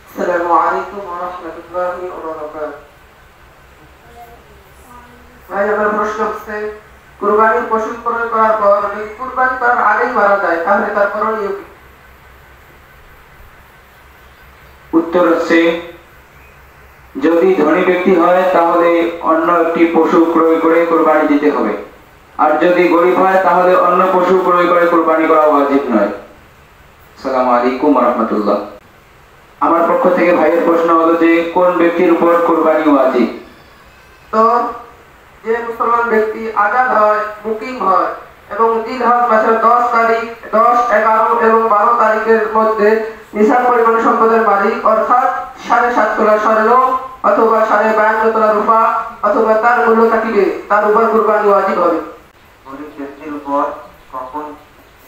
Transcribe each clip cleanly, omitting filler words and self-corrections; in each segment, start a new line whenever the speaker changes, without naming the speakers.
আসসালামু আলাইকুম ওয়া রাহমাতুল্লাহি ওয়া বারাকাতুহু। ভাই, আমার প্রশ্ন হচ্ছে, কুরবানির পশু ক্রয় করার পর যদি কুরবানি করার আগেই মারা যায় তাহলে তার করণীয় কি?
উত্তর হচ্ছে, যদি ধনী ব্যক্তি হয় তাহলে অন্য একটি পশু ক্রয় করে কুরবানি দিতে হবে, আর যদি গরিব হয় তাহলে অন্য পশু ক্রয় করে কুরবানি করা ওয়াজিব নয়। আসসালামু আলাইকুম ওয়া রাহমাতুল্লাহ। আমার পক্ষ থেকে ভাইয়ের প্রশ্ন হলো যে কোন ব্যক্তির উপর কুরবানি ওয়াজিব?
তো যে মুসলমান ব্যক্তি আজাদ হয়, বুকিং হয় এবং জিলহজ মাসের 10 তারিখ, 10, 11 এবং 12 তারিখের মধ্যে নিসাব পরিমাণ সম্পদের মালিক, অর্থাৎ 7.5 তোলা স্বর্ণ অথবা 52.5 তোলা রূপা অথবা তার মূল্য থাকিবে, তার উপর কুরবানি ওয়াজিব হবে।
গরিব ব্যক্তির উপর কখন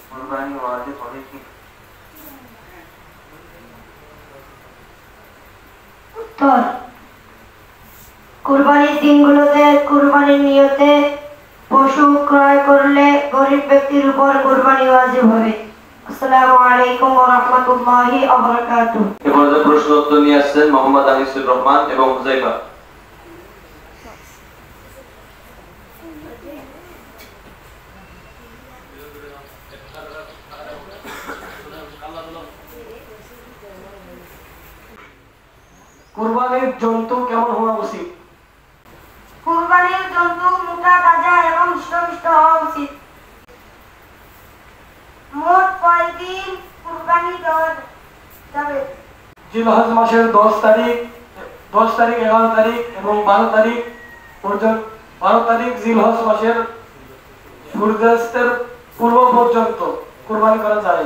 কুরবানি ওয়াজিব হবে কি?
উত্তর, কুরবানির দিনগুলোতে কুরবানির নিয়তে পশু ক্রয় করলে গরিব ব্যক্তির উপর কুরবানি ওয়াজিব হবে। আসসালামু আলাইকুম ওয়া রাহমাতুল্লাহি ওয়া বারাকাতুহু।
এরপর প্রশ্ন উত্তর নিয়ে আসছেন মোহাম্মদ আনিসুর রহমান এবং হুজাইফা।
কুরবানির জন্তু কেমন হওয়া উচিত?
কুরবানির জন্তু মোটা, তাজা এবং হৃষ্টপুষ্ট হওয়া উচিত। মোট কয়দিন কুরবানি দেওয়া যাবে?
জিলহজ মাসের 10 তারিখ, 11 তারিখ এবং 12 তারিখ পর্যন্ত। 12 তারিখ জিলহজ মাসের সূর্যাস্তের পূর্ব পর্যন্ত কুরবানি করা যায়।